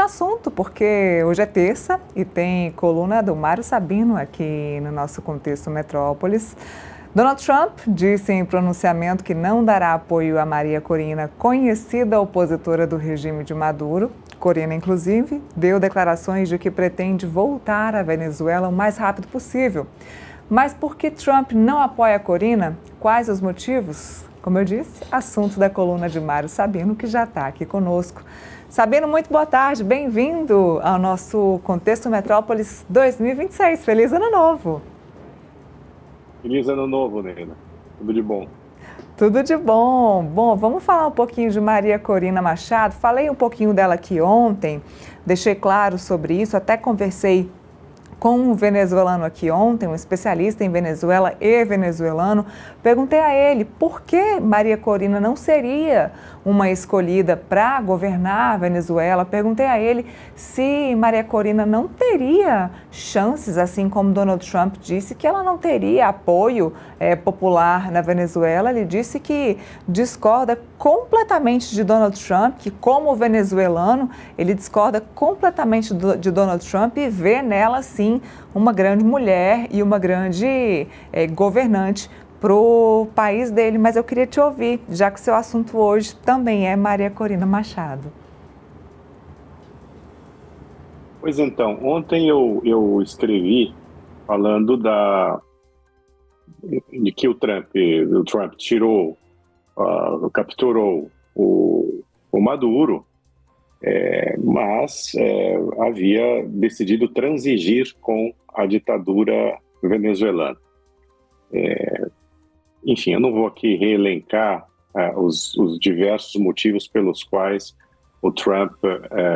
assunto, porque hoje é terça e tem coluna do Mário Sabino aqui no nosso Contexto Metrópolis. Donald Trump disse em pronunciamento que não dará apoio a Maria Corina, conhecida opositora do regime de Maduro. Corina, inclusive, deu declarações de que pretende voltar à Venezuela o mais rápido possível. Mas por que Trump não apoia a Corina? Quais os motivos? Como eu disse, assunto da coluna de Mário Sabino, que já está aqui conosco. Sabino, muito boa tarde, bem-vindo ao nosso Contexto Metrópolis 2026. Feliz Ano Novo! Feliz Ano Novo, Nena. Tudo de bom. Tudo de bom. Bom, vamos falar um pouquinho de Maria Corina Machado. Falei um pouquinho dela aqui ontem, deixei claro sobre isso, até conversei com um venezuelano aqui ontem, um especialista em Venezuela e venezuelano. Perguntei a ele por que Maria Corina não seria uma escolhida para governar a Venezuela. Perguntei a ele se Maria Corina não teria chances, assim como Donald Trump disse, que ela não teria apoio popular na Venezuela. Ele disse que discorda completamente de Donald Trump, que como venezuelano, ele discorda completamente de Donald Trump e vê nela, sim, uma grande mulher e uma grande governante para o país dele. Mas eu queria te ouvir, já que o seu assunto hoje também é Maria Corina Machado. Pois então, ontem eu escrevi falando de que o Trump tirou, capturou o Maduro, mas havia decidido transigir com a ditadura venezuelana. Enfim, eu não vou aqui reelencar os diversos motivos pelos quais o Trump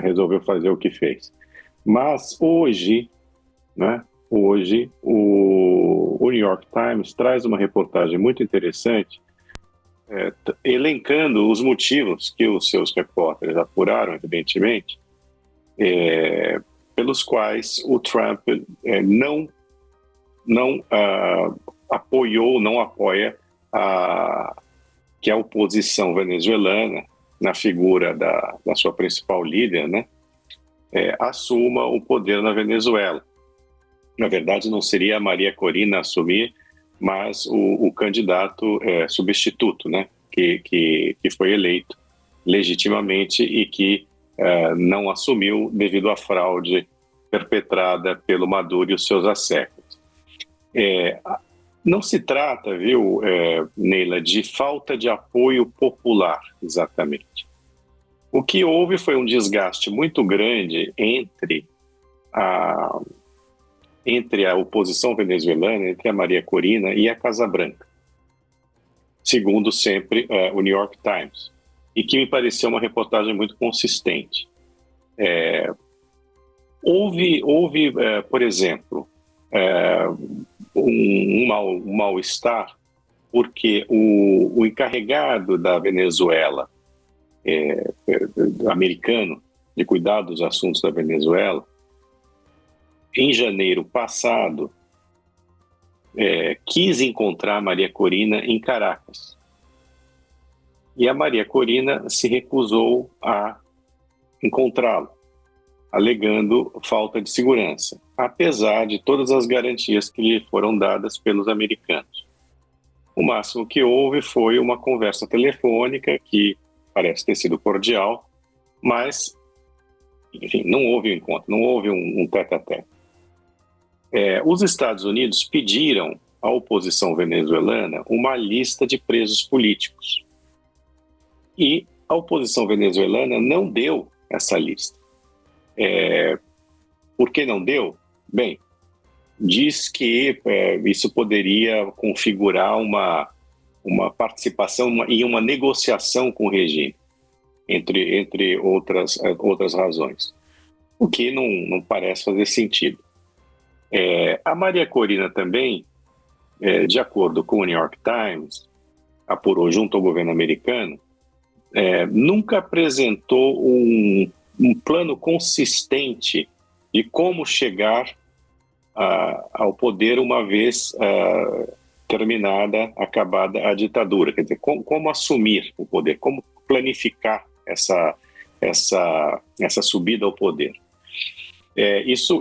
resolveu fazer o que fez. Mas hoje o New York Times traz uma reportagem muito interessante, elencando os motivos que os seus repórteres apuraram, evidentemente, pelos quais o Trump não apoiou, não apoia que a oposição venezuelana, na figura da sua principal líder, assuma o poder na Venezuela. Na verdade, não seria a Maria Corina assumir, mas o candidato substituto, que foi eleito legitimamente e que não assumiu devido à fraude perpetrada pelo Maduro e os seus asseclas. Não se trata, Neila, de falta de apoio popular, exatamente. O que houve foi um desgaste muito grande entre a oposição venezuelana, entre a Maria Corina e a Casa Branca, segundo sempre o New York Times, e que me pareceu uma reportagem muito consistente. Houve, por exemplo, um mal-estar, porque o encarregado da Venezuela, americano, de cuidar dos assuntos da Venezuela, em janeiro passado, quis encontrar a Maria Corina em Caracas. E a Maria Corina se recusou a encontrá-lo, alegando falta de segurança, apesar de todas as garantias que lhe foram dadas pelos americanos. O máximo que houve foi uma conversa telefônica que parece ter sido cordial, mas, enfim, não houve um encontro, não houve um tete-a-tete. Os Estados Unidos pediram à oposição venezuelana uma lista de presos políticos. E a oposição venezuelana não deu essa lista. Por que não deu? Bem, diz que isso poderia configurar uma participação e uma negociação com o regime, entre outras razões, o que não parece fazer sentido. A Maria Corina também, de acordo com o New York Times, apurou junto ao governo americano, nunca apresentou um plano consistente de como chegar ao poder uma vez acabada a ditadura. Quer dizer, como assumir o poder, como planificar essa essa subida ao poder. Isso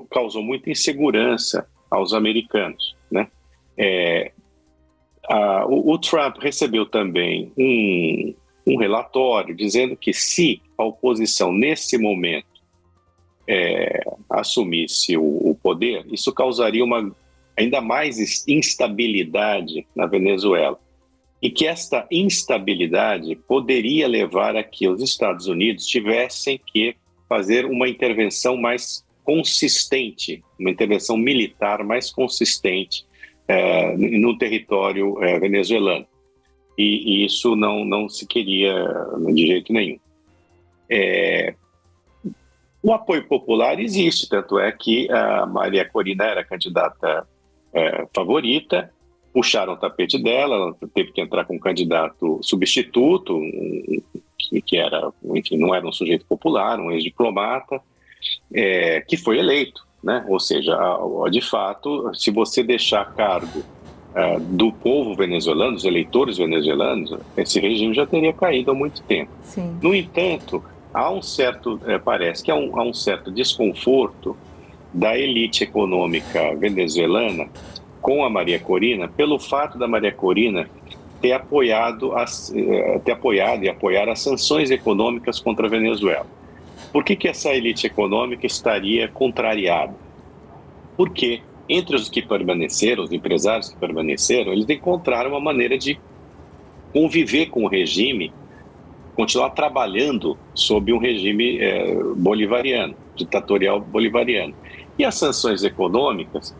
causou muita insegurança aos americanos, né? O Trump recebeu também um relatório dizendo que se a oposição, nesse momento, assumisse o poder, isso causaria ainda mais instabilidade na Venezuela. E que esta instabilidade poderia levar a que os Estados Unidos tivessem que fazer uma intervenção mais consistente, uma intervenção militar mais consistente no território venezuelano. E isso não se queria de jeito nenhum. O apoio popular existe, tanto é que a Maria Corina era a candidata favorita, puxaram o tapete dela, ela teve que entrar com um candidato substituto, que era, enfim, não era um sujeito popular, um ex-diplomata, que foi eleito, né? Ou seja, de fato, se você deixar a cargo do povo venezuelano, dos eleitores venezuelanos, esse regime já teria caído há muito tempo. Sim. No entanto, parece que há um certo desconforto da elite econômica venezuelana com a Maria Corina, pelo fato da Maria Corina ter apoiado e apoiar as sanções econômicas contra a Venezuela. Por que essa elite econômica estaria contrariada? Porque entre os que permaneceram, os empresários que permaneceram, eles encontraram uma maneira de conviver com o regime, continuar trabalhando sob um regime bolivariano, ditatorial bolivariano. E as sanções econômicas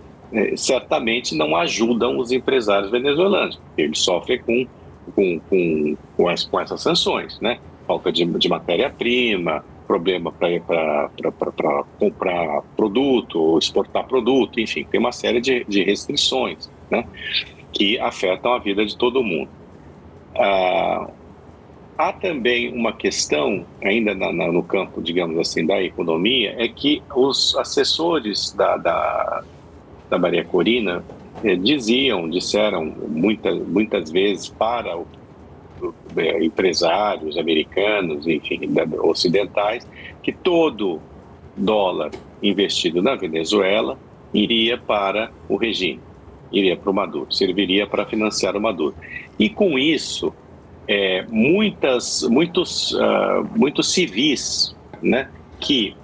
certamente não ajudam os empresários venezuelanos, porque eles sofrem com essas sanções, né? Falta de matéria-prima, problema para comprar produto, exportar produto, enfim, tem uma série de restrições, né, que afetam a vida de todo mundo. Há também uma questão, ainda no campo, digamos assim, da economia, é que os assessores da Maria Corina disseram muitas vezes para empresários americanos, enfim, ocidentais, que todo dólar investido na Venezuela iria para o regime, iria para o Maduro, serviria para financiar o Maduro. E com isso, muitos civis, né, que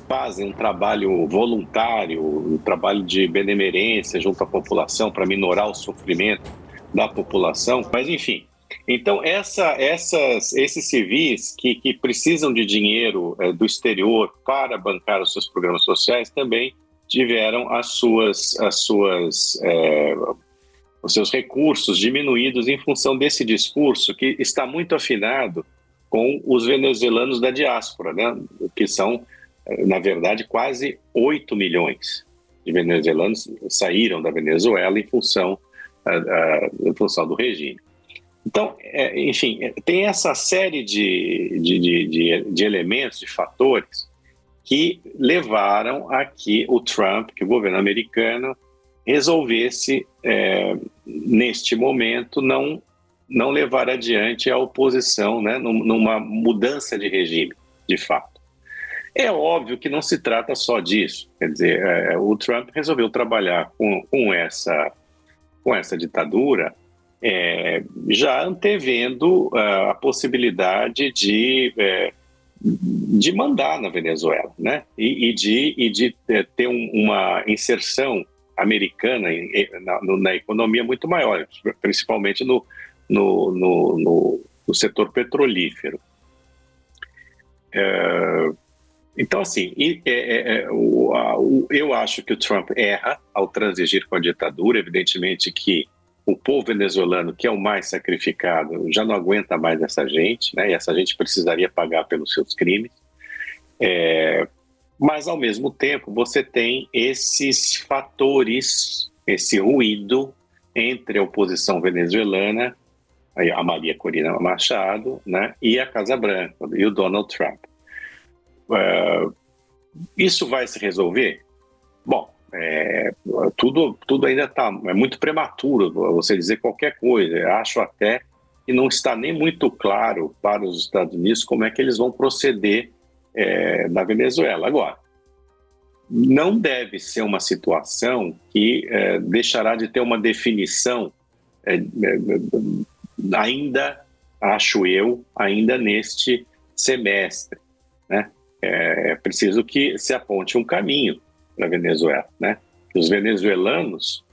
fazem um trabalho voluntário, um trabalho de benemerência junto à população para minorar o sofrimento da população, mas enfim. Então, esses civis que precisam de dinheiro do exterior para bancar os seus programas sociais também tiveram os seus recursos diminuídos em função desse discurso que está muito afinado com os venezuelanos da diáspora, né? Que são, na verdade, quase 8 milhões de venezuelanos saíram da Venezuela em função do regime. Então, enfim, tem essa série de elementos, de fatores que levaram a que o Trump, que o governo americano, resolvesse, neste momento, não levar adiante a oposição, né, numa mudança de regime, de fato. É óbvio que não se trata só disso. Quer dizer, o Trump resolveu trabalhar com essa ditadura, já antevendo a possibilidade de mandar na Venezuela, né? E de ter uma inserção americana na economia muito maior, principalmente no setor petrolífero. Então, assim, eu acho que o Trump erra ao transigir com a ditadura. Evidentemente que o povo venezuelano, que é o mais sacrificado, já não aguenta mais essa gente, né? E essa gente precisaria pagar pelos seus crimes. Mas, ao mesmo tempo, você tem esses fatores, esse ruído entre a oposição venezuelana, a Maria Corina Machado, né, e a Casa Branca, e o Donald Trump. Isso vai se resolver? Bom, tudo ainda é muito prematuro você dizer qualquer coisa. Eu acho até e não está nem muito claro para os Estados Unidos como é que eles vão proceder na Venezuela. Agora, não deve ser uma situação que deixará de ter uma definição ainda, acho eu, ainda neste semestre, né? É preciso que se aponte um caminho para a Venezuela, né? Que os venezuelanos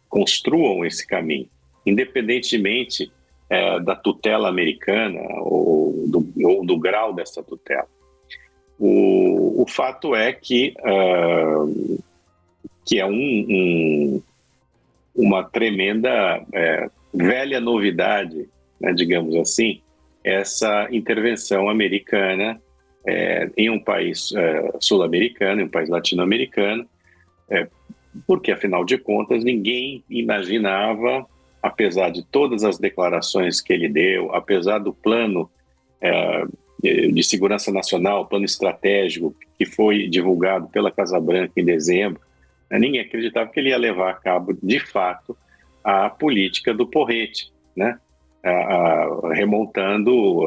construam esse caminho, independentemente da tutela americana ou do grau dessa tutela. O fato é que é uma tremenda velha novidade, né, digamos assim, essa intervenção americana em um país sul-americano, em um país latino-americano, porque, afinal de contas, ninguém imaginava, apesar de todas as declarações que ele deu, apesar do plano de segurança nacional, plano estratégico que foi divulgado pela Casa Branca em dezembro, ninguém acreditava que ele ia levar a cabo, de fato, a política do porrete, né?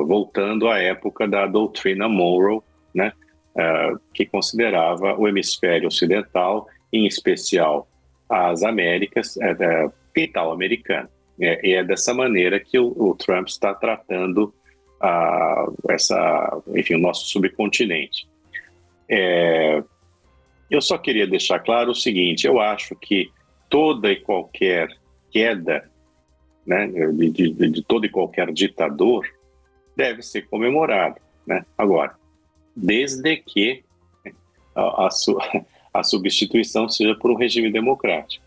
Voltando à época da doutrina Monroe, né? Que considerava o hemisfério ocidental, em especial as Américas, quintal americano. E é dessa maneira que o Trump está tratando o nosso subcontinente. Eu só queria deixar claro o seguinte: eu acho que toda e qualquer queda, né, de todo e qualquer ditador deve ser comemorado, né? Agora, desde que a substituição seja por um regime democrático.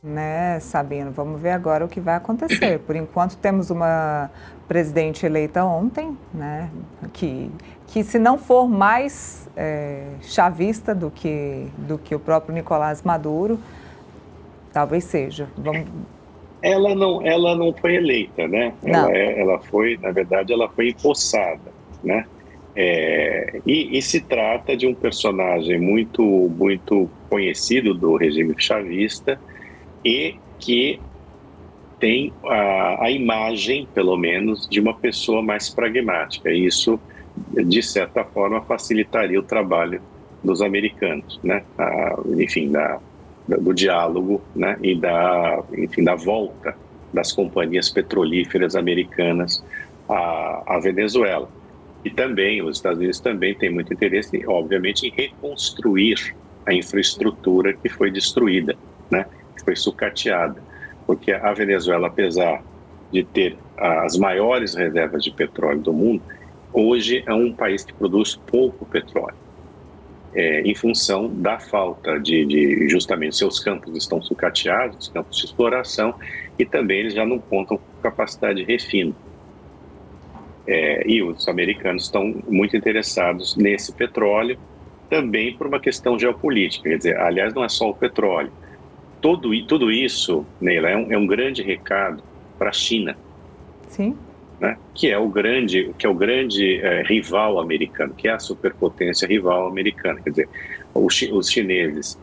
Né, Sabino? Vamos ver agora o que vai acontecer. Por enquanto temos uma presidente eleita ontem, né, que se não for mais chavista do que o próprio Nicolás Maduro, talvez seja. Ela não foi eleita, né? Ela foi, na verdade, ela foi empossada, né? E se trata de um personagem muito, muito conhecido do regime chavista e que tem a imagem, pelo menos, de uma pessoa mais pragmática. E isso, de certa forma, facilitaria o trabalho dos americanos, né? Do diálogo, né? E da volta das companhias petrolíferas americanas à Venezuela. E também, os Estados Unidos também têm muito interesse, obviamente, em reconstruir a infraestrutura que foi destruída, né? Que foi sucateada. Porque a Venezuela, apesar de ter as maiores reservas de petróleo do mundo, hoje é um país que produz pouco petróleo, em função da falta de justamente, seus campos estão sucateados, os campos de exploração, e também eles já não contam com capacidade de refino. E os americanos estão muito interessados nesse petróleo, também por uma questão geopolítica. Quer dizer, aliás, não é só o petróleo. Tudo isso, Neila, é um grande recado para a China. Sim. Né? Que é o grande rival americano, que é a superpotência rival americana. Quer dizer, os chineses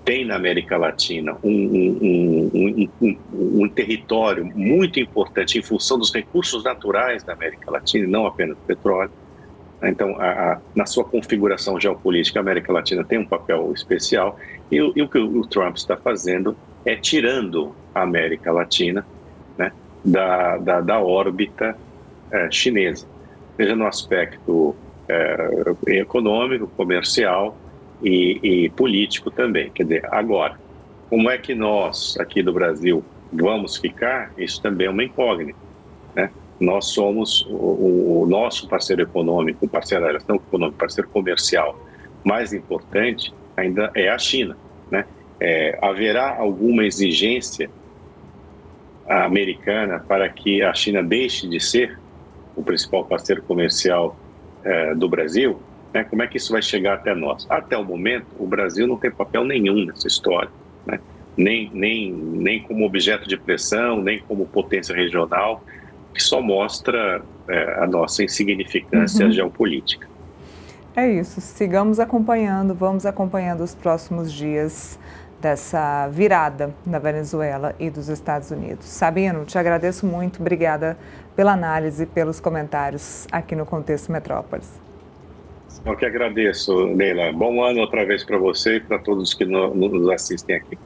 têm na América Latina um território muito importante em função dos recursos naturais da América Latina, e não apenas do petróleo. Então, na sua configuração geopolítica, a América Latina tem um papel especial, e o que o Trump está fazendo é tirando a América Latina, né, da órbita chinesa, seja no aspecto econômico, comercial e político também. Quer dizer, agora, como é que nós, aqui do Brasil, vamos ficar? Isso também é uma incógnita, né? Nós somos o nosso parceiro econômico, parceiro da relação econômica, parceiro comercial mais importante ainda é a China, né? Haverá alguma exigência americana para que a China deixe de ser o principal parceiro comercial do Brasil? Né? Como é que isso vai chegar até nós? Até o momento, o Brasil não tem papel nenhum nessa história, né? Nem como objeto de pressão, nem como potência regional, que só mostra a nossa insignificância geopolítica. É isso, sigamos acompanhando, vamos acompanhando os próximos dias dessa virada da Venezuela e dos Estados Unidos. Sabino, te agradeço muito, obrigada pela análise, pelos comentários aqui no Contexto Metrópolis. Eu que agradeço, Leila. Bom ano outra vez para você e para todos que nos assistem aqui.